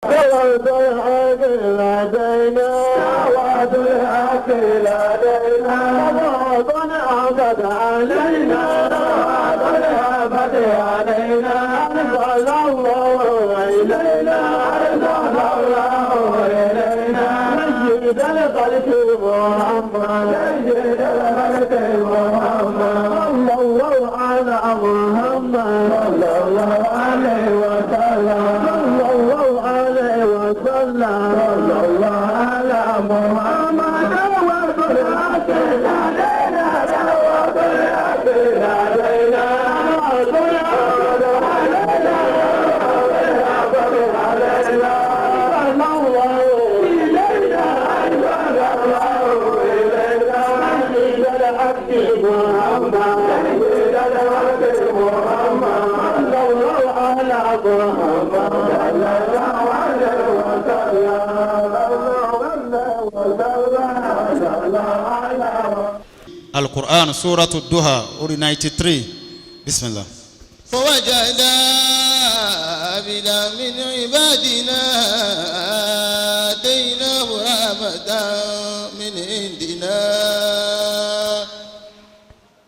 دعوة الحق لدينا دعوة الحق لدينا وطن عبد علينا وطن عبد علينا أرسل الله إلينا أرسل الله إلينا سيد الخلق محمد سيد الخلق محمد صلى الله على محمد صلى الله عليه وسلم صلى الله عليه وسلم صلى الله على محمد دعوة الحق لدينا دعوة الحق لدينا دعوة الحق علينا الحق علينا صلى الله إلينا أنزل الله إلينا سيد الحق محمد سيد الحق محمد صلى الله على محمد صلى الله عليه القرآن سورة الدوها أوري 93 بسم الله. فوجدا عبدا من عبادنا آتيناه رحمة من عندنا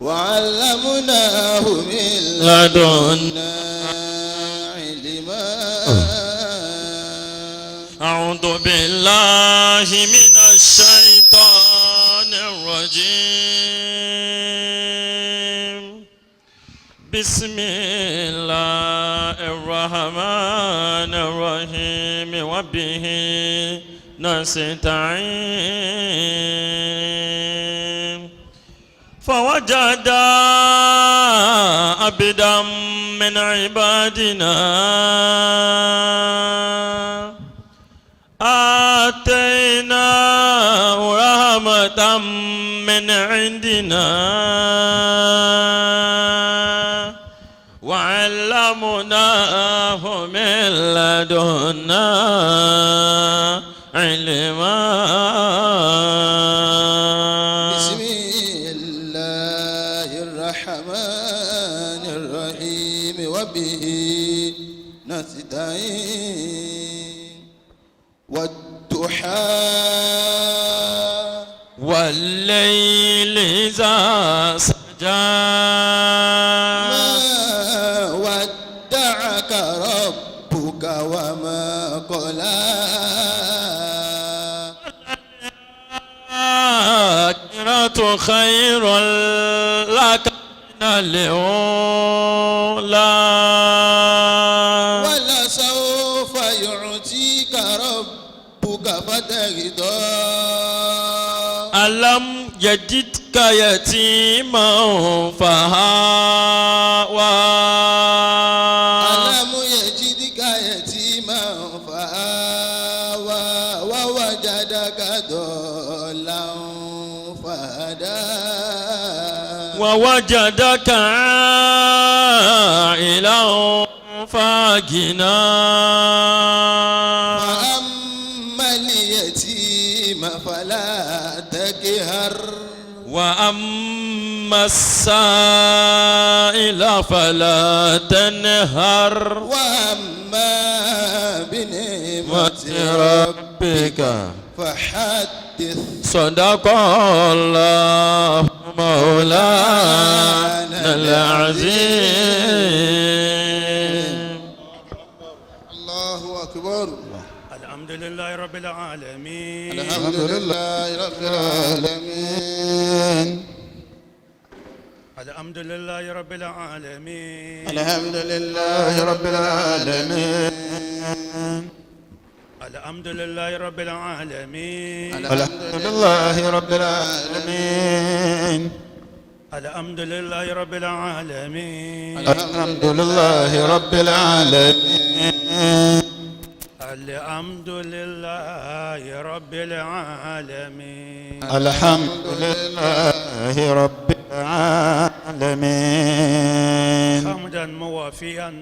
وعلمناه من لدنا علما. أعوذ بالله من الشيطان الرجيم. بسم الله الرحمن الرحيم وبه نستعين. فوجد عبدا من عبادنا آتيناه رحمة من عندنا وعلمناه من لدنا علما. بسم الله الرحمن الرحيم وبه نستعين. والضحى والليل إذا سجى ما ودعك ربك وما قلى. الآخرة خير لك من الأولى ولسوف يعطيك ربك فترضى. ألم يجدك يتيما فآوى ألم يجدك يتيما فآوى ووجدك ضالا فهدى ووجدك عائلا فأغنى. فأما اليتيم فلا تقهر وأما السائل فلا تنهر. وأما بنعمة ربك فحدث. صدق الله مولانا العظيم. الله أكبر. الحمد لله رب العالمين. الحمد لله رب العالمين. الحمد لله رب العالمين. الحمد لله رب العالمين. الحمد لله رب العالمين. الحمد لله رب العالمين. الحمد لله رب العالمين. الحمد لله رب العالمين. الحمد لله رب العالمين. الحمد لله رب العالمين. حمدا موافيا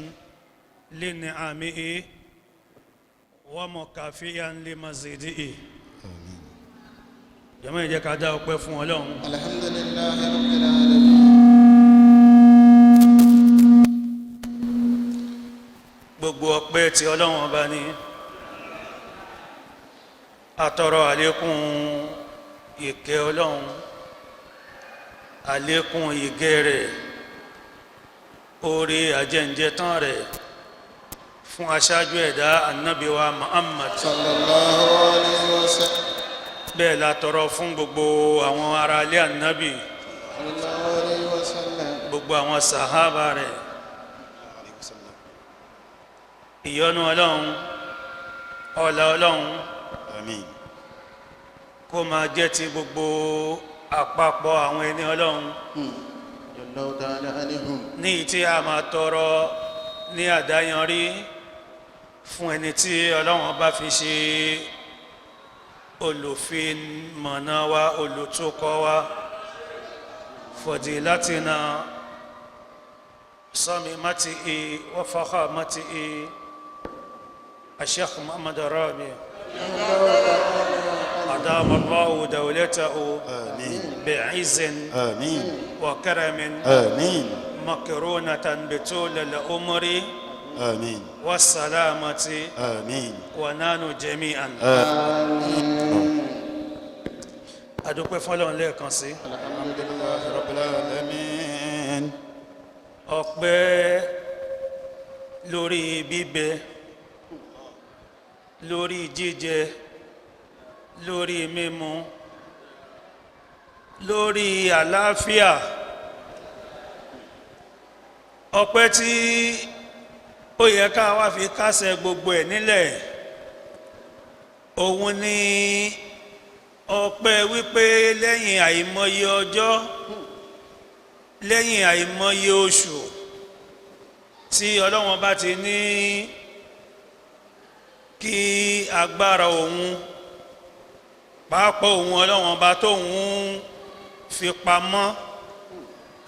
لنعمه ومكافيا لمزيده. جماعة جاك عدا وقفوا لهم. الحمد لله رب العالمين. gbogbo ọpẹ́ tí Ọlọ́run ọba ní atọrọ àlékún ìkẹ́ Ọlọ́run àlékún ìgẹ́ rẹ̀ orí àjẹ́ǹjẹ́ tán rẹ̀ fún aṣáájú ẹ̀dá annabi wa Muhammad sallallahu alayhi wa sallam. bẹ́ẹ̀ la tọrọ fún gbogbo àwọn ará ilé annabi sallallahu alayhi wa sallam. gbogbo àwọn sàhábà rẹ̀ ìyọ́nú Ọlọ́run ọlá Ọlọ́run Àmín. kó máa jẹ́ ti gbogbo àpapọ̀ àwọn ẹni Ọlọ́run Allahu ta'ala anhum. ní tí a máa tọrọ ní àdáyanrí fún ẹni tí Ọlọ́run bá fi ṣe olùfimọ̀nà wa olùtúkọ̀ wa fadilatina samimatihi wa fakhamatihi Sheikh Muhammad Robiu أدام الله دولته آمين. بعز آمين. وكرم آمين. مقرونة بطول العمر آمين. والسلامة آمين. ونحن جميعا adúpẹ́ fọ́lọ́run lẹ́ẹ̀kan sí alhamdulillahi rabbil alamin. ọpẹ́ lórí bíbẹ lórí jíjẹ lórí mímu lórí àlàáfíà ọpẹ́ tí ó yẹ ká wá fi kásẹ̀ gbogbo ẹ̀ nílẹ̀ òun ni ọpẹ́ wípé lẹ́yìn àìmọye ọjọ́ lẹ́yìn àìmọye oṣù tí Ọlọ́run bá ti ní kí agbára òun pàápàá òun Ọlọ́run bá tóun fi pamọ́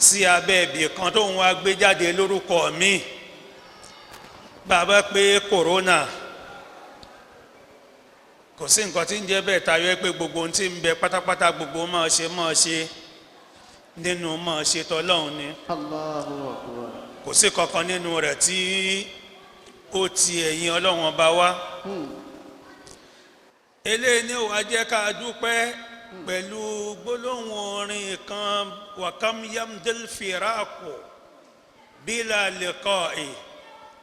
sí abẹ́ ibì kan tóun wá gbé jáde lórúkọ mi bàbá pé kòrónà kò sí nǹkan tí ń jẹ́ bẹ́ẹ̀ tayọ pé gbogbo ohun tí ń bẹ pátápátá gbogbo máa ṣe nínú máa ṣe tọ́lọ́run ni Allahu akbar. kò sí kankan nínú rẹ̀ tí ó ti ẹ̀yìn Ọlọ́run ọba wá eléyìí ni ó wá jẹ́ ká dúpẹ́ pẹ̀lú gbólóhùn orin kan wakam yamdil firaku bila liqa'i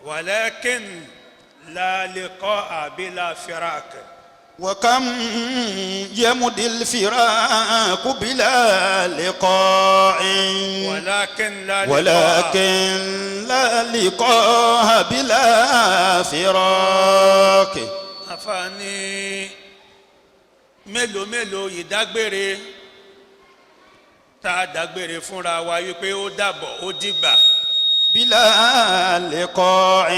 walakin la liqa'a bila firak. وكم يمضي الفراق بلا لقاء ولكن لا لقاء بلا فراق. àfààní mélòó ìdágbére tá a dágbére fúnra wa wípé ó dàbọ̀ ó dìgbà بلا لقاء.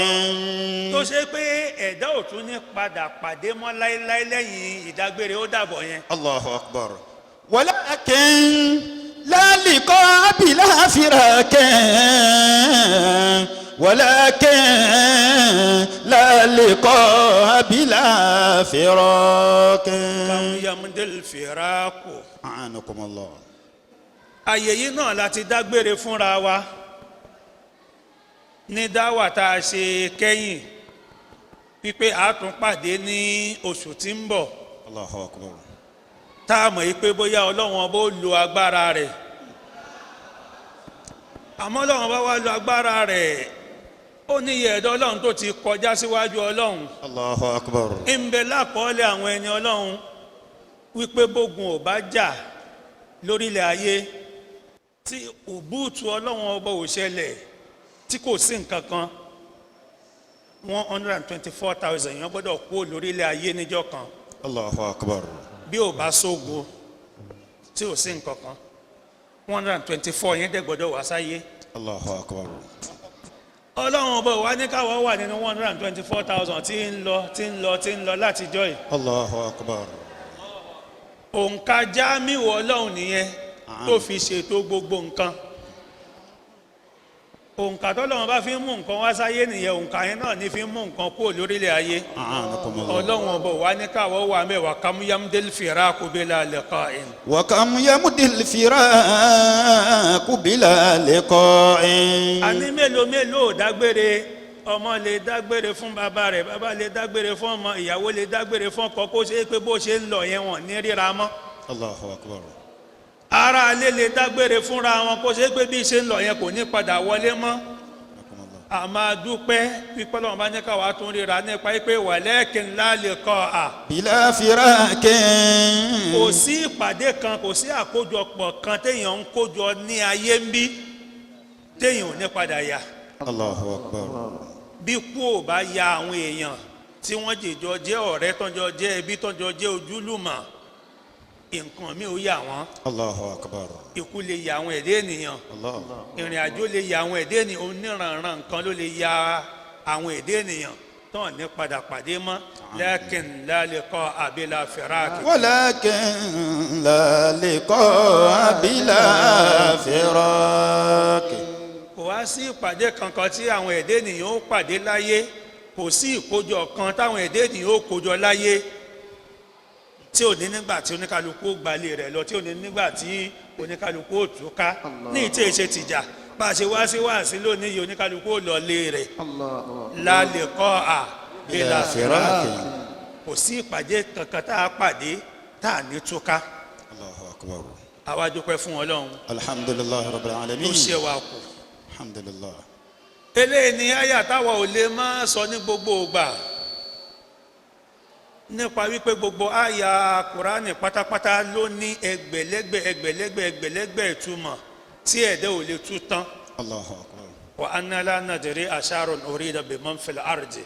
tó ṣe pé ẹ̀dá ò tún ní padà pàdé mọ́ láéláé lẹ́yìn ìdágbére ó dàbọ̀ yẹn. الله أكبر. ولكن لا لقاء بلا فراق ولكن لا لقاء بلا فراق. كم يمضي الفراق. أعانكم الله. àyè yìí náà láti dágbére fúnra wa ní dáwà tá a ṣe kẹ́yìn pípé a tún pàdé ní oṣù tí ń bọ̀ Allahu Akbar. tá a mọ̀ yìí pé bóyá Ọlọ́run ọba ó lo agbára rẹ̀ àmọ́ Ọlọ́run ọba wá lo agbára rẹ̀ ó ní iye ẹ̀dá Ọlọ́run tó ti kọjá síwájú Ọlọ́run Allahu Akbar. ń bẹ lákọọ́lẹ̀ àwọn ẹni Ọlọ́run wípé bógun ò bá jà lórílẹ̀ ayé tí òbúùtù Ọlọ́run ọba ò ṣẹlẹ̀ tí kò sí nǹkan kan 124,000 èèyàn gbọ́dọ̀ kú lórílẹ̀ ayé níjọ́ kan Allahu Akbar. bí ò bá sógun tí ò sí nǹkan kan 124 yẹn dẹ̀ gbọ́dọ̀ wá sáyé. Allahu Akbar. Ọlọ́run ọba wa ní káwọ́ wà nínú 124,000 tí ń lọ látijọ́ yìí. Allahu Akbar. òǹkà jámíù Ọlọ́run nìyẹn tó fi ṣètò gbogbo nǹkan. òǹkà tọ́lọ́run bá fi ń mú nǹkan wá sáyé nìyẹn òǹkà yẹn náà ní fi ń mú nǹkan kúrò lórílẹ̀ ayé. Ọlọ́run ọba wa ní káwọ́ wà mẹ́wàá kamuyamdel firaku bila liqa'in. وكم يمضي الفراق بلا لقاء. a ní mélòó dágbére ọmọ lè dágbére fún bàbá rẹ̀, bàbá lè dágbére fún ọmọ, ìyàwó lè dágbére fún ọkọ, kó ṣe pé bó ṣe ń lọ yẹn wọ́n ní ríra mọ́. Allahu akbar. Ará alé lè dágbére fúnra wọn, kó ṣe pé bí ṣe ń lọ yẹn kò ní padà wọlé mọ́. A máa dúpẹ́ pípẹ́ lọ́wọ́ bá ní káwá tún ríra nípa pé walakin la liqa'a. Bila firakin. Kò sí ìpàdé kan, kò sí àkójọpọ̀ kan téèyàn ń kójọ ní ayé ń bí téèyàn ò ní padà yà. Allahu akbar. Bí kú ò bá ya àwọn èèyàn tí wọ́n jẹjọ jẹ́ ọ̀rẹ́ tọ́jọ jẹ́ ẹbí tọ́jọ jẹ́ ojúlùmọ̀, nǹkan mi ò yà wọ́n. Allahu akbar. Ikú lè ya àwọn ẹ̀dá ènìyàn. Allah. Ìrìn àjò lè ya àwọn ẹ̀dá ènìyàn. Oníranran nǹkan ló lè ya àwọn ẹ̀dá ènìyàn tán ní padà pàdé mọ́. Lakin la liqa'a bila firaq. Walakin la liqa'a bila firaq. Kò wá sí ìpàdé kankan tí àwọn ẹ̀dá ènìyàn ó pàdé láyé, kò sí ìkójọ kan táwọn ẹ̀dá ènìyàn ó kójọ láyé tí ò ní nígbà tí oníkálukú ó gbalẹ̀ rẹ̀ lọ, tí ò ní nígbà tí oníkálukú ó túká ní ìtí èṣe tìjà. Bá a ṣe wá sí wáàsí lónìí yìí, oníkálukú ó lọ lé rẹ̀. La liqa'a bila firaq. Kò sí ìpàdé kankan tá a pàdé tá a ní túká. Allahu akbar. Àwa dúpẹ́ fún Ọlọ́run Alhamdulillahi rabbil alamin. tó ṣe wa kù. Alhamdulillah. Eléyìí ni àyà táwa ò lè máa sọ ní gbogbo ìgbà nípa wípé gbogbo àyà Kùránì pátápátá ló ní ẹgbẹ̀lẹ́gbẹ̀ ìtumọ̀ tí ẹ̀dẹ́ ò lè tú tán. Allahu akbar. Wa anna la nadri asharun urida biman fil ardi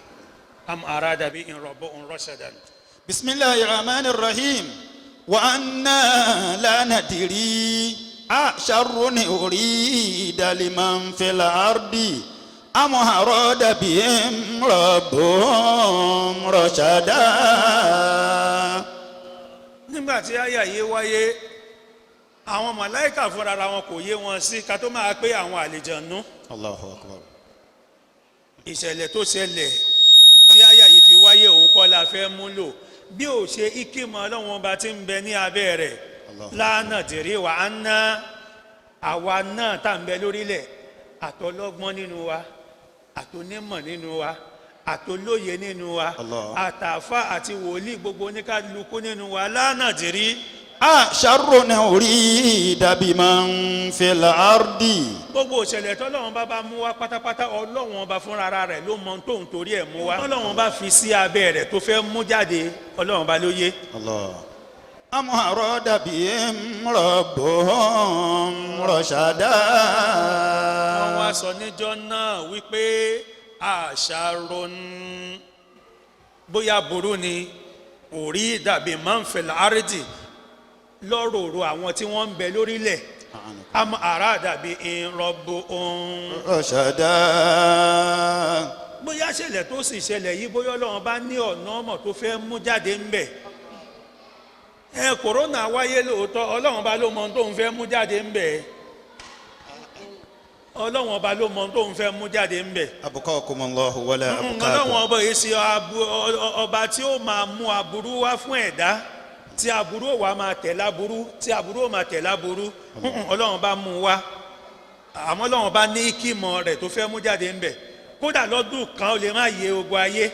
am arada bi in rabbuhum rashadan. Bismillahir rahmanir rahim. Wa anna la nadri asharun urida liman fil ardi am arada bihim rabbuhum rashada. Nígbà tí àyà yìí wáyé, àwọn màláíkà fúnra wọn kò yé wọn sí ká tó máa pé àwọn àlìjànú. Allahu akbar. Ìṣẹ̀lẹ̀ tó ṣẹlẹ̀ tí àyà yìí fi wáyé òun kọ́ la fẹ́ mú lò, bí ò ṣe ìkímọ̀ Ọlọ́run ọba tí ń bẹ ní abẹ́ rẹ̀. La nadri wa anna, àwa náà tá ń bẹ lórílẹ̀, àtọlọ́gbọ́n nínú wa, àtonímọ̀ nínú wa, àtolóye nínú wa, àtàfà àti wòlíì gbogbo oníkálukú nínú wa. La nadri asharun urida biman fil ardi. gbogbo ìṣẹ̀lẹ̀ tọ́lọ́run bá mú wá pátápátá, Ọlọ́run ọba fúnra rẹ̀ ló mọ tóun torí ẹ̀ mú wá. Ọlọ́run bá fi sí abẹ́ rẹ̀ tó fẹ́ mú jáde, Ọlọ́run bá ló yé. Allah. Am arada bihim rabbuhum rashada. Wọ́n wá sọ níjọ́ náà wípé asharun, bóyá burú ni, urida biman fil ardi, lọ́rọ̀ọ̀rọ̀ àwọn tí wọ́n ń bẹ lórílẹ̀. Am arada bihim rabbuhum rashada. Bóyá ṣẹlẹ̀ tó sì ṣẹlẹ̀ yìí, bóyá Ọlọ́run bá ní ọ̀nà ọmọ tó fẹ́ mú jáde ń bẹ̀. Kòrónà wáyé lóòótọ́, Ọlọ́run bá ló mọ tó ń fẹ́ mú jáde ń bẹ̀. Ọlọ́run ọba ló mọ tó ń fẹ́ mú jáde ń bẹ̀. Abqakumullahu wala abqakum. Ọlọ́run ọba yìí ṣe ọba tí ó máa mú aburú wá fún ẹ̀dá, tí aburú ò wá máa tẹ̀ láburú, tí aburú ò máa tẹ̀ láburú. Ọlọ́run bá mú wá, àmọ́ Ọlọ́run bá ní kímọ̀ rẹ̀ tó fẹ́ mú jáde ń bẹ̀. Kódà lọ́dún kan ó lè má yé gbogbo ayé,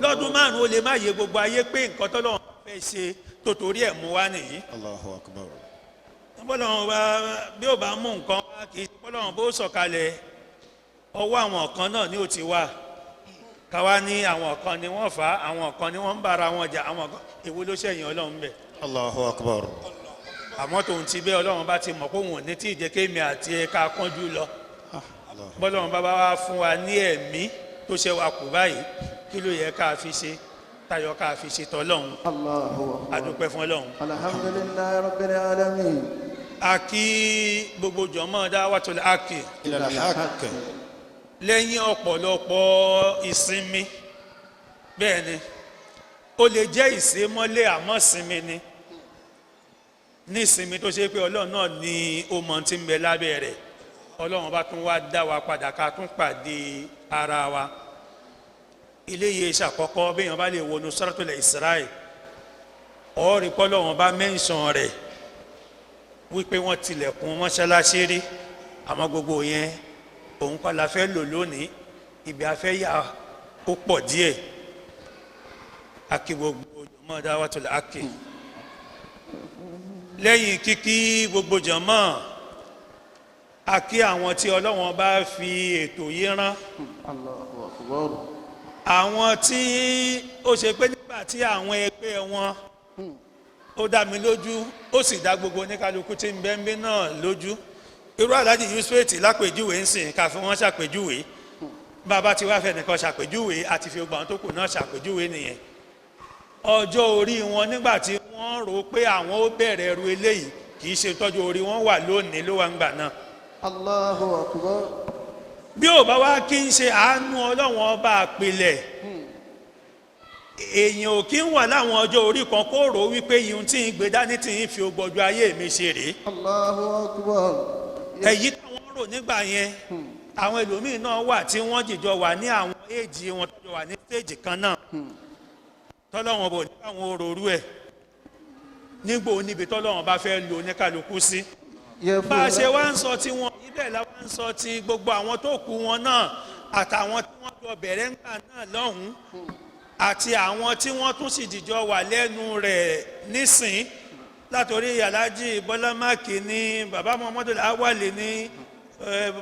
lọ́dún márùn-ún ó lè má yé gbogbo ayé pé nǹkan tọ́lọ́run fẹ́ ṣe tó torí ẹ̀ mú wá nìyí. Allahu akbar. Bọ́lọ́run bá bí ó bá mú nǹkan wá, kì í bọ́lọ́run bó sọ̀kalẹ̀ ọwọ́ àwọn kan náà ni ó ti wá. Káwá ní àwọn kan ni wọ́n fà á, àwọn kan ni wọ́n ń bára wọn jà, àwọn kan èwo ló ṣẹ̀yìn Ọlọ́run bẹ̀. Allahu akbar. Àmọ́ tòun ti bẹ́ Ọlọ́run bá ti mọ̀ pé òun ò ní tí ì jẹ́ kémi àti ẹ̀ka kánjú lọ. Bọ́lọ́run bá wá fún wa ní ẹ̀mí tó ṣe wa kù báyìí, kí ló yẹ ká fi ṣe tayọ ká fi ṣe tọ́lọ́run. Adúpẹ́ fún Ọlọ́run. Alhamdulillahi rabbil alamin. A kí gbogbo jọmọ́ Dawatul-Haqqi Ila al-haqq. lẹ́yìn ọ̀pọ̀lọpọ̀ ìsinmi. Bẹ́ẹ̀ ni, ó lè jẹ́ ìsémọ́lé àmọ́ sinmi ni. Ní ìsinmi tó ṣe pé Ọlọ́run náà ni ó mọ tí ń bẹ lábẹ́ rẹ̀. Ọlọ́run bá tún wá dá wa padà ká tún pàdé ara wa. Ilé yìí ṣàkọ́kọ́ béèyàn bá lè wọnú Suratul Isra'i, ọ̀rí pọ́lọ́run bá mẹ́ńsàn rẹ̀ wípé wọ́n tilẹ̀kùn mọ́ṣáláṣí rí, àmọ́ gbogbo yẹn òun kọ́ la fẹ́ lò lónìí. ibi afẹ́ yà ó pọ̀ díẹ̀ akí gbogbo jọmọ́ Dawatul-Haqqi lẹ́yìn kíkí gbogbo jọmọ́ akí àwọn tí Ọlọ́run bá fi ètò yìí rán àwọn tí ó ṣe pé nígbà tí àwọn ẹgbẹ́ wọn ó dá mi lójú ó sì dá gbogbo oníkálukú tí ń bẹ́ńbẹ́ náà lójú irú Alhaji Yusuf lápèjúwe ń sìn ká fún wọn ṣàpèjúwe bàbá tí wàá fẹ́ nìkan ṣàpèjúwe àti fi gbogbo àwọn tó kù náà ṣàpèjúwe nìyẹn ọjọ́ orí wọn nígbà tí wọ́n rò pé àwọn ó bẹ̀rẹ̀ ẹrù eléyìí kì í ṣe tọ́jú orí wọn wà lónìí ló wà ń gbà náà. Allahu Akbar. bí ò bá wá kí ń ṣe àánú Ọlọ́run ọba àpilẹ̀ èèyàn ò kí ń wà láwọn ọjọ́ orí kan kó rò wípé ihun tí ń gbé dání tí ń fi ògbọ́jọ́ ayé mi ṣe rèé. Allahu Akbar. èyí táwọn rò nígbà yẹn àwọn ẹlòmíín náà wà tí wọ́n jìjọ wà ní àwọn éèjì wọn tọ́jọ wà ní stéèjì kan náà tọ́lọ́wọ́n bò ní àwọn òróró ẹ̀ nígbò níbi tọ́lọ́wọ́n bá fẹ́ lò ní kálukú sí. bá a ṣe wá ń sọ tí wọn ibẹ̀ la wá ń sọ ti gbogbo àwọn tó kù wọn náà àtàwọn tí wọ́n jọ bẹ̀rẹ̀ ńgbà náà lọ́hùn-ún àti àwọn tí wọ́n tún sì jìjọ wà lẹ́nu rẹ̀ nísìn látòrí Alhaji Bọ́lá Mákì ní bàbá Muhammadu Awali ní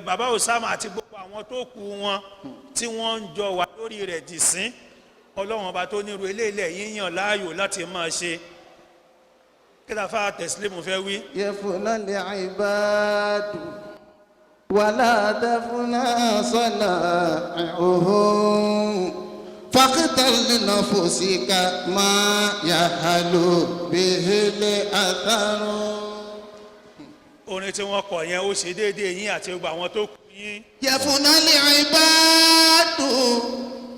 bàbá Osama àti gbogbo àwọn tó kù wọn tí wọ́n ń jọ wà lórí rẹ̀ dìsín Ọlọ́run ọba tó nírú eléyìí yíyàn láàyò láti máa ṣe kí la fa tẹ̀sílẹ̀mù fẹ́ wí. yafuna al-ibadu wala tafuna sana'uhum faqtal li nafsika ma yahalu bihil atharu. orin tí wọ́n kọ yẹn ó ṣe déédéé yín àti gbogbo àwọn tó kù yín. yafuna al-ibadu.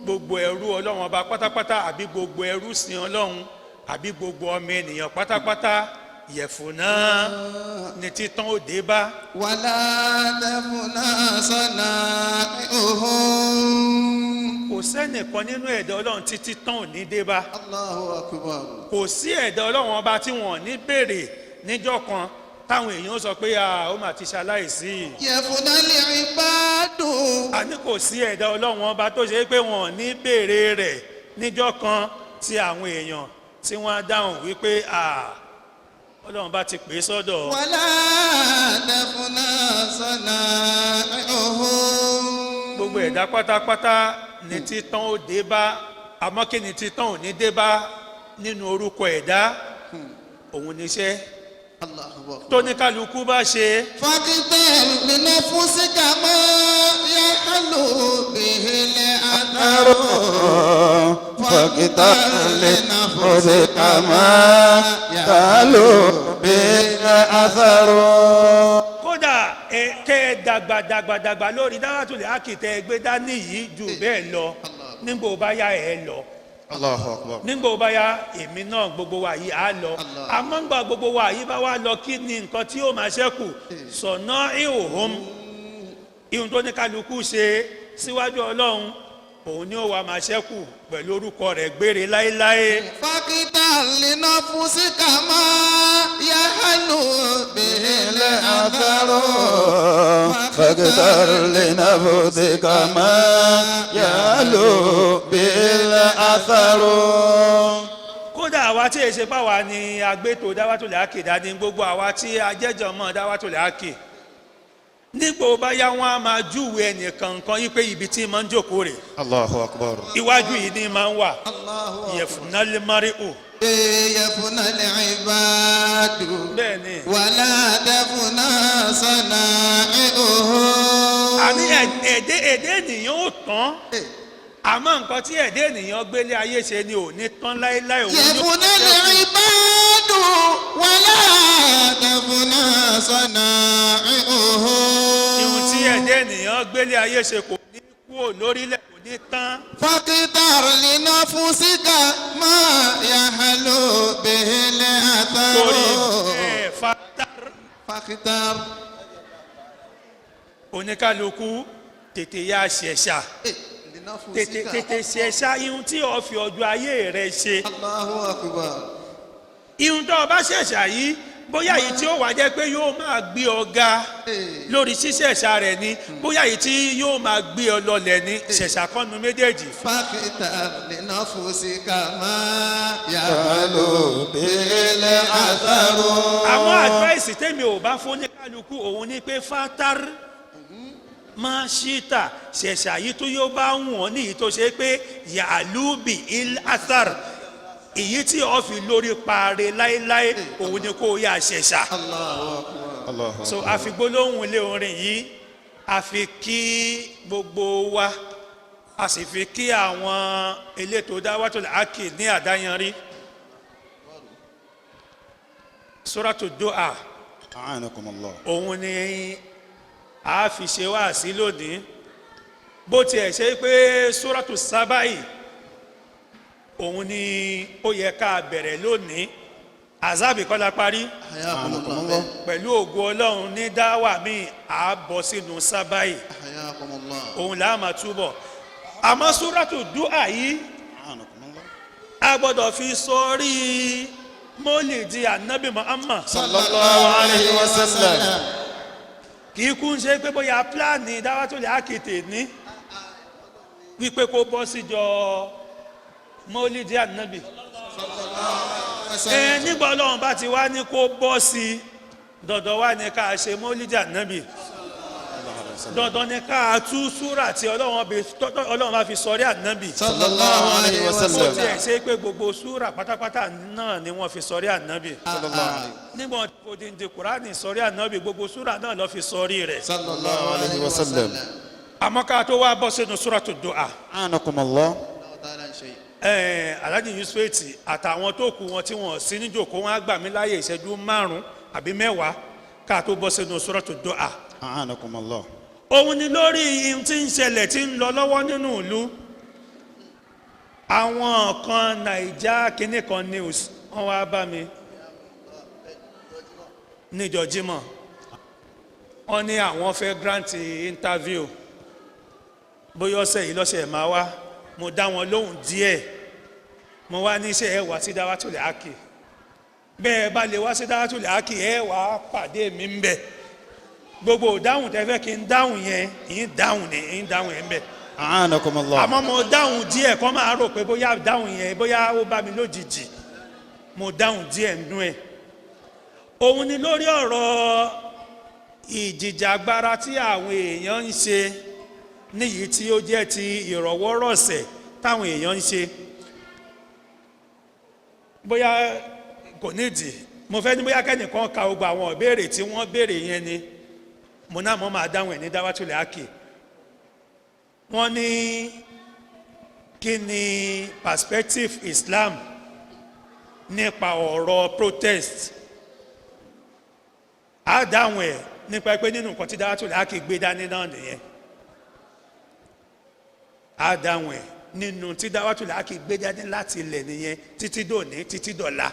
gbogbo ẹrú Ọlọ́run ọba pátápátá àbí gbogbo ẹrú sin Ọlọ́run àbí gbogbo ọmọ ènìyàn pátápátá yẹ̀fúnná ní títàn òde bá. wàlá tẹ̀fúnná sọ́nà òhun. kò sẹ́nìkan nínú ẹ̀dá Ọlọ́run tí títàn ò ní dé bá. Allahu Akbar. kò sí ẹ̀dá Ọlọ́run ọba tí wọ́n ní béèrè níjọ́ kan táwọn èèyàn sọ pé ó mà ti ṣaláìsí. yẹ̀fúnná lè rí bá dùn. a ní kò sí ẹ̀dá Ọlọ́run ọba tó ṣe pé wọ́n ní béèrè rẹ̀ níjọ́ kan tí àwọn èèyàn tí wọ́n dáhùn wípé Ọlọ́run bá ti pè é sọ́dọ̀. wàlá tẹ̀fúnná sọ́nà òhun. gbogbo ẹ̀dá pátápátá ní títàn ó dé bá àmọ́ kí ni títàn ò ní dé bá nínú orúkọ ẹ̀dá òun níṣẹ́ tó ní kálukú bá ṣe. fàkìtẹ́ nínú fún síkà mọ́ yá kálù bìhìlẹ̀ àtàrò. fàkìtẹ́ nínú fún síkà mọ́ yá kálù bìhìlẹ̀ àtàrò. kódà kẹ́ ẹ dàgbà lórí Dawatul-Haqqi tẹ́ ẹ gbé dání yìí jù bẹ́ẹ̀ lọ nígbà ó bá yá ẹ lọ. Allahu Akbar. nígbà ó bá yá èmi náà gbogbo wa yìí á lọ àmọ́ ńgbà gbogbo wa yìí bá wá lọ kí ni nǹkan tí ó máa ṣẹ́kù sọ̀nà ìhòhóm ihun tó ní kálukú ṣe síwájú Ọlọ́run òun ni ó wà máa ṣẹ́kù pẹ̀lú orúkọ rẹ̀ gbére láéláé. fàkìtà lẹ́nà fún síkà mọ́ yá kálù bìhìlẹ̀ àtàrò. fàkìtà lẹ́nà fún síkà mọ́ yá kálù bìhìlẹ̀ àtàrò. kódà àwa tí èsè báwa ni agbétò Dawatul-Haqqi dání gbogbo àwa tí ajẹ́jọ́ mọ́ Dawatul-Haqqi nígbà ó bá yá wọn a máa júwe ẹnìkan kan yí pé ibi tí máa ń jókòó rẹ̀. Allahu Akbar. iwájú yìí ni máa ń wà. yẹ̀fúnálé mari'u. yẹ̀fúnná lè ibadu. bẹ́ẹ̀ni. wàlá tẹ̀fúnná sọ́nà òhun. àní èdè ènìyàn ò tán àmọ́ nǹkan tí èdè ènìyàn gbélé ayé ṣe ni ò ní tán láéláé òun. yẹ̀fúnná lè ibadu. wàlá tẹ̀fúnná sọ́nà òhun. ihun tí èdè ènìyàn gbélé ayé ṣe kò ní kúrò lórílẹ̀ kò ní tán. fàkìtàr lẹ́nà fún síkà máa yàhálò bìhìlẹ̀ àtàrò. torí fàkìtàr. oníkálukú tètè yá ṣẹ̀ṣà tètè ṣẹ̀ṣà ihun tí o fi ọjọ́ ayé rẹ ṣe. Allahu Akbar. ihun tó o bá ṣẹ̀ṣà yìí bóyá èyí tí ó wà jẹ́ pé yóò máa gbé ọ ga lórí ṣíṣẹ̀ṣà rẹ̀ ni bóyá èyí tí yóò máa gbé ọ lọlẹ̀ ni ṣẹ̀ṣà kọ́nu méjèèjì. فاختر لنفسك ما يهل به الأثر. àwọn advice tèmi ò bá fún ní kálukú òun ni pé fatar máa ṣíta ṣẹ̀ṣà yìí tó yóò bá wọ̀n ní èyí tó ṣe pé yàlúbì il athar èyí tí ó fi lórí paare láéláé òun ni kó yá ṣẹ̀ṣà. so àfigbólóhùn ilé orin yìí a fi kí gbogbo wa a sì fi kí àwọn elétò Dawatul-Haqqi ní àdáyanrí. Suratu Du'a òun ni a fi ṣe wá sí lónìí bó tiẹ̀ ṣe pé Suratu Saba'i òun ni ó yẹ ká bẹ̀rẹ̀ lónìí azabi kọ́lá parí pẹ̀lú ògo Ọlọ́run ní dáwà míì a bọ́ sínú Saba'i òun là á máa túbọ̀ àmọ́ Suratu Du'a yìí a gbọ́dọ̀ fi sọrí mólìdí ànábì Muhammad sallallahu alayhi wa sallam. kì í kún ṣe pé bóyá pláàni Dawatul-Haqqi ní wípé kó bọ́ síjọ mólìdí ànábì nígbà Ọlọ́run bá ti wá ní kó bọ́ sí dandan wá ní ká ṣe mólìdí ànábì dandan ní ká tú súrà tí Ọlọ́run bá fi sọrí ànábì sallallahu alayhi wa sallam. ó ti ẹ̀ ṣe pé gbogbo súrà pátápátá náà ni wọ́n fi sọrí ànábì nígbà tó di Kùránì sọrí ànábì gbogbo súrà náà ló fi sọrí rẹ̀ sallallahu alayhi wa sallam. àmọ́ ká tó wá bọ́ sínú Suratu Du'a anakumullah. Alhaji Yusufeti àtàwọn tó kù wọn tí wọn sí níjòkó wọn á gbà mí láyè ìṣẹ́jú 5 àbí 10 ká tó bọ́ sínú Suratu Du'a. anakumullah. òun ni lórí ihun tí ń ṣẹlẹ̀ tí ń lọ lọ́wọ́ nínú ìlú àwọn kan Naija kínní kan news wọ́n wá bá mi níjọ́ Jímọ̀ wọ́n ní àwọn fẹ́ grant interview bóyá ọ̀sẹ̀ yìí lọ́sẹ̀ máa wá mo dá wọn lóhùn díẹ̀ mo wá níṣẹ́ ẹ wá sí Dawatul-Haqqi bẹ́ẹ̀ bá lè wá sí Dawatul-Haqqi ẹ wá pàdé mi ń bẹ̀ gbogbo dáhùn tẹ́fẹ́ kí n dáhùn yẹn ìyín dáhùn ní ìyín dáhùn yẹn ń bẹ̀ anakumullah. àmọ́ mo dáhùn díẹ̀ kọ́ máa rò pé bóyá dáhùn yẹn bóyá ó bá mi lójijì mo dáhùn díẹ̀ nínú ẹ̀ òun ni lórí ọ̀rọ̀ ìjìjàgbara tí àwọn èèyàn ń ṣe níyìí tí ó jẹ́ ti ìrọ̀wọ́rọ̀sẹ̀ táwọn èèyàn ń ṣe bóyá kò nídìí mo fẹ́ ní bóyá kẹ́nìkan ka gbogbo àwọn ìbéèrè tí wọ́n béèrè yẹn ni mo náà mo máa dáhùn ẹ̀ ní Dawatul-Haqqi wọ́n ní kí ni perspective Islam nípa ọ̀rọ̀ protest á dáhùn ẹ̀ nípa pé nínú nǹkan tí Dawatul-Haqqi gbé dání náà nìyẹn á dáhùn ẹ̀ nínú tí Dawatul-Haqqi gbé dání láti ilẹ̀ nìyẹn títí dòní títí dọ̀la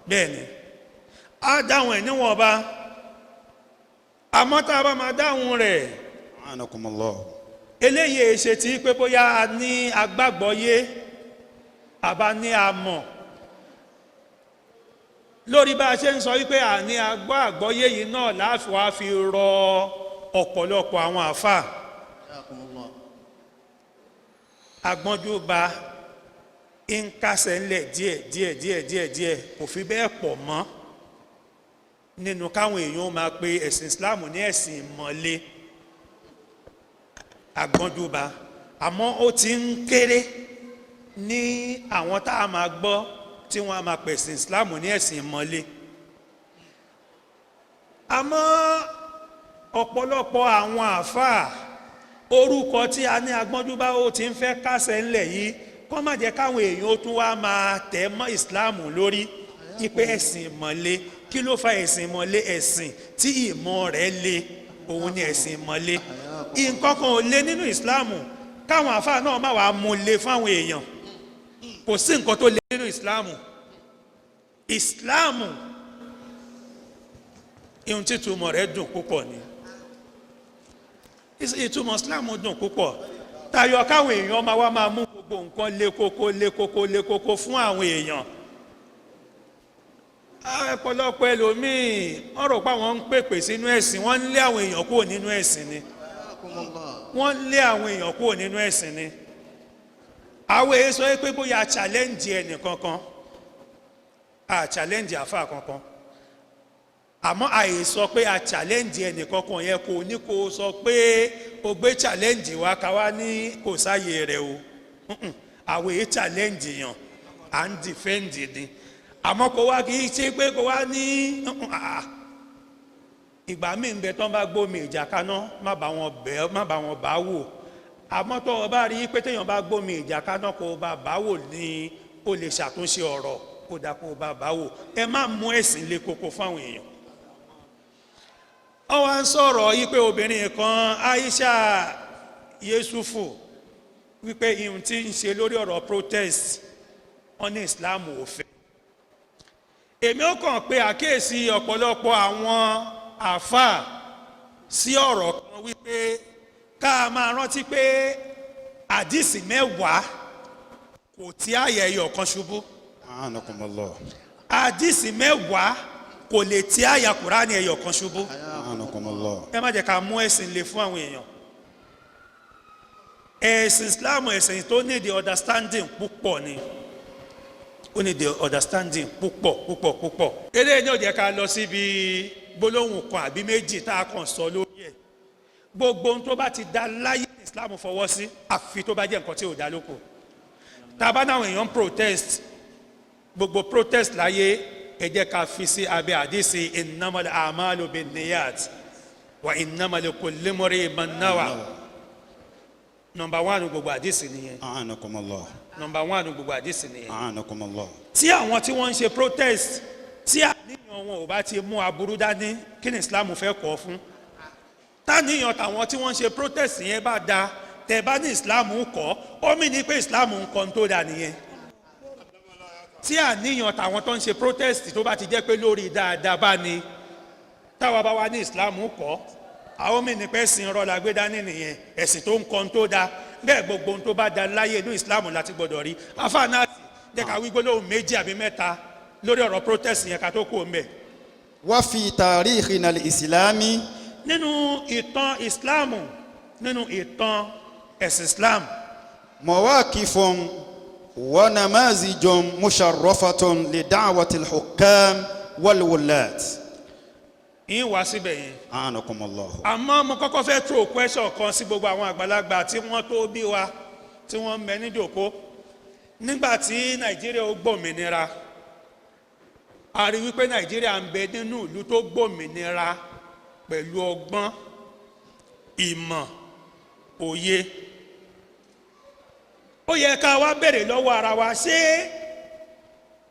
bẹ́ẹ̀ ni á dáhùn ẹ̀ níwọ̀nba àmọ́ tá a bá máa dáhùn rẹ̀ anakumullah. eléyìí ṣe tí pé bóyá a ní agbágbọ́yé àbá ní àmọ̀ lórí bá a ṣe ń sọ wípé a ní agbágbọ́yé yìí náà láàfin wá fi rọ ọ̀pọ̀lọpọ̀ àwọn àfà agbọ́njúba ń kásẹ̀ ńlẹ̀ díẹ̀ kò fi bẹ́ẹ̀ pọ̀ mọ́ nínú káwọn èèyàn máa pe ẹ̀sìn Islam ní ẹ̀sìn ìmọ̀le agbọ́njúba àmọ́ ó ti ń kéré ní àwọn tá a máa gbọ́ tí wọ́n á máa pe ẹ̀sìn Islam ní ẹ̀sìn ìmọ̀le àmọ́ ọ̀pọ̀lọpọ̀ àwọn àfáà orúkọ tí a ní agbọ́njúba ó ti ń fẹ́ kásẹ̀ ńlẹ̀ yìí kọ́ má jẹ́ káwọn èèyàn ó tún wá máa tẹ̀ mọ́ Islam lórí ipe ẹ̀sìn ìmọ̀le kí ló fa ẹ̀sìn ìmọ̀le ẹ̀sìn tí ìmọ̀ rẹ̀ le òun ni ẹ̀sìn ìmọ̀le nǹkan kan ò le nínú ìsìláàmù káwọn àfáà náà má wàá mú le fáwọn èèyàn kò sí nǹkan tó le nínú ìsìláàmù ihun tí ìtumọ̀ rẹ̀ dùn púpọ̀ ni ìtumọ̀ ìsìláàmù dùn púpọ̀ tayọ káwọn èèyàn máa wá máa mú gbogbo nǹkan le koko fún àwọn èèyàn ọ̀pọ̀lọpọ̀ ẹlòmíì wọ́n rò pé àwọn ń pèpè sínú ẹ̀sìn wọ́n ń lé àwọn èèyàn kúrò nínú ẹ̀sìn ni wọ́n ń lé àwọn èèyàn kúrò nínú ẹ̀sìn ni àwọn èèyàn sọ pé bóyá challenge ẹnì kankan challenge àfà kankan àmọ́ àyè sọ pé challenge ẹnì kankan yẹn kò ní kó sọ pé o gbé challenge wá ká wá ní kò sáyè rẹ̀ o àwọn èèyàn challenge yàn à ń defend ni àmọ́ kò wá kì í ṣe pé kò wá ní ìgbà míì ń bẹ tán bá gbómi ìjà kaná má bá wọn bá wò àmọ́ tó o bá rí pé téèyàn bá gbómi ìjà kaná kó o bá wò ní o lè ṣàtúnṣe ọ̀rọ̀ kó dà kó o bá wò ẹ má mú ẹ̀sìn lé koko fáwọn èèyàn. wọ́n wá ń sọ̀rọ̀ yí pé obìnrin kan Aisha Yesufu wípé ihun tí ń ṣe lórí ọ̀rọ̀ protest wọ́n ní Islam ò fẹ́. èmi ó kàn pé àkíyèsí ọ̀pọ̀lọpọ̀ àwọn àfáà sí ọ̀rọ̀ kan wípé ká máa rántí pé àdìsí 10 kò tí àyà ẹyọ kan ṣubú. A'anakumullah. àdìsí 10 kò lè tí àyà Kùránì ẹyọ kan ṣubú. A'anakumullah. ẹ má jẹ́ ká mú ẹ̀sìn lè fún àwọn èèyàn. ẹ̀sìn Islam ẹ̀sìn tó ní the understanding púpọ̀ ni ó ní the understanding púpọ̀. eléyìí ní ó jẹ́ ká lọ síbi gbólóhùn kan àbí méjì tá a kàn sọ lórí ẹ̀. gbogbo ohun tó bá ti dá láyé Islam fọwọ́ sí àfi tó bá jẹ́ nǹkan tí ò dá lóko. tá a bá náwọn èèyàn protest gbogbo protest láyé ẹ jẹ́ ká fi sí abẹ́ àdìsí innamal a'malu binniyat wa innamal likulli imri'in ma nawa. number 1 gbogbo àdìsí nìyẹn. A'anakumullah. number 1 gbogbo àdìsí nìyẹn. A'anakumullah. tí àwọn tí wọ́n ń ṣe protest tí àníyàn wọn ò bá ti mú aburú dání kí ni Islam fẹ́ kọ́ fún. táníyàn tàwọn tí wọ́n ń ṣe protest yẹn bá da tẹ̀ bá ní Islam kọ́ ó mì ní pé Islam ń kọ́ tó da nìyẹn. tí àníyàn tàwọn tó ń ṣe protest tó bá ti jẹ́ pé lórí dáadáa bá ní táwa bá wá ní Islam kọ́ àwọn mì ní pé ẹ̀sìn rọ́lá gbé dání nìyẹn ẹ̀sìn tó ń kọ́ tó da bẹ́ẹ̀ gbogbo ohun tó bá da láyé inú Islam láti gbọ́dọ̀ rí afáàná jẹ́ ká wí gbólóhùn 2 àbí 3 lórí ọ̀rọ̀ protest yẹn ká tó kó mbẹ̀. Wa fi tarikhina al-islami. nínú ìtàn Islamu nínú ìtàn ẹ̀sìn Islam. mawaqifun wa namazijun musharrafatun li da'wati al-hukam wal wulat. yín wá síbẹ̀ yẹn. A'anakumullah. àmọ́ mo kọ́kọ́ fẹ́ throw question kan sí gbogbo àwọn àgbàlagbà tí wọ́n tó bí wa tí wọ́n ń bẹ ní ìjòkó. nígbà tí Nàìjíríà ó gbòmìnira a rí wípé Nàìjíríà ń bẹ nínú ìlú tó gbòmìnira pẹ̀lú ọgbọ́n ìmọ̀ òye. ó yẹ ká wá béèrè lọ́wọ́ ara wa ṣé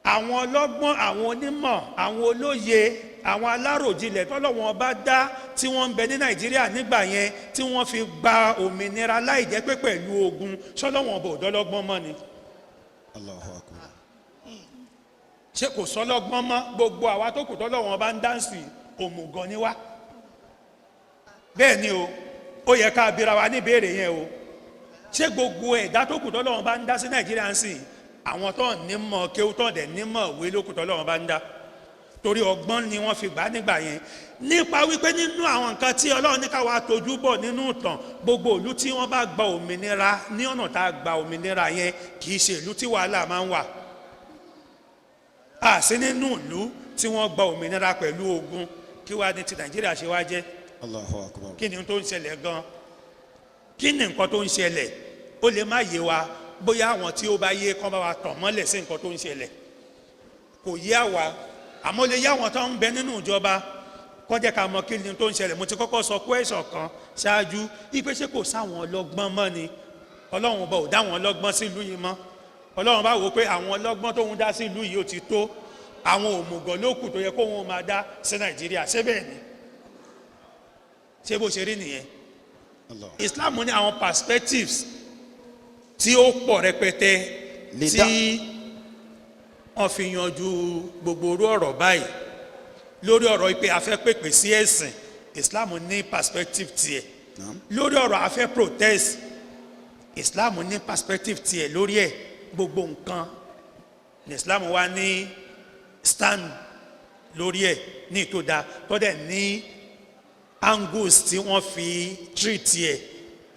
àwọn ọlọ́gbọ́n àwọn onímọ̀ àwọn olóye àwọn aláròjinlẹ̀ tọ́lọ́wọ́n bá dá tí wọ́n ń bẹ ní Nàìjíríà nígbà yẹn tí wọ́n fi gba òmìnira láì jẹ́ pé pẹ̀lú ogun sọ́lọ́wọ́n bò dọ́lọ́gbọ́n mọ́ ni. Allahu akbar. ṣé kò sọ́lọ́gbọ́n mọ́ gbogbo àwa tó kù tọ́lọ́wọ́n bá ń dáǹsì òmùgọ̀ ni wá. bẹ́ẹ̀ ni o ó yẹ ká bira wa ní ìbéèrè yẹn o ṣé gbogbo ẹ̀dá tó kù tọ́lọ́wọ́n bá ń dá sí Nàìjíríà ń sìn àwọn tó nímọ̀ kéwú tó dẹ̀ nímọ̀ ìwé ló kù tọ́lọ́wọ́n bá ń dá torí ọgbọ́n ni wọ́n fi gbà nígbà yẹn nípa wípé nínú àwọn nǹkan tí Ọlọ́run ní ká wá tójú bọ̀ nínú ìtàn gbogbo ìlú tí wọ́n bá gba òmìnira ní ọ̀nà tá a gba òmìnira yẹn kì í ṣe ìlú tí wàhálà máa ń wà á sí nínú ìlú tí wọ́n gba òmìnira pẹ̀lú ogun kí wàá ní ti Nàìjíríà ṣe wá jẹ́. Allahu akbar. kí ni tó ń ṣẹlẹ̀ gan kí ni nǹkan tó ń ṣẹlẹ̀ ó lè má yé wa bóyá àwọn tí ó bá yé kán bá wa tàn mọ́lẹ̀ sí nǹkan tó ń ṣẹlẹ̀ kò yé àwa àmọ́ lè yá àwọn tó ń bẹ nínú ìjọba kó jẹ́ ká mọ̀ kí ni tó ń ṣẹlẹ̀. mo ti kọ́kọ́ sọ question kan ṣáájú ipe ṣé kò sáwọn ọlọ́gbọ́n mọ́ ni Ọlọ́run bá ò dá wọn ọlọ́gbọ́n sí ìlú yìí mọ́ Ọlọ́run bá wò pé àwọn ọlọ́gbọ́n tó ń dá sí ìlú yìí ó ti tó àwọn òmùgọ̀ lókù tó yẹ kó wọn máa dá sí Nàìjíríà ṣé bẹ́ẹ̀ ni ṣé bó ṣe rí nìyẹn. Islam ní àwọn perspectives tí ó pọ̀ rẹpẹtẹ tí wọ́n fi yanjú gbogbo orú ọ̀rọ̀ báyìí lórí ọ̀rọ̀ ìpè afẹ́ pèpè sí ẹ̀sìn Islam ní perspective tiẹ̀ lórí ọ̀rọ̀ afẹ́ protest Islam ní perspective tiẹ̀ lórí ẹ̀ gbogbo nǹkan ní Islam wá ní stand lórí ẹ̀ ní ìtòdá tọ́dẹ̀ ní angles tí wọ́n fi treat ẹ̀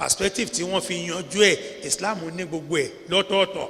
perspective tí wọ́n fi yanjú ẹ̀ Islam ní gbogbo ẹ̀ lọ́tọ̀ọ̀tọ̀.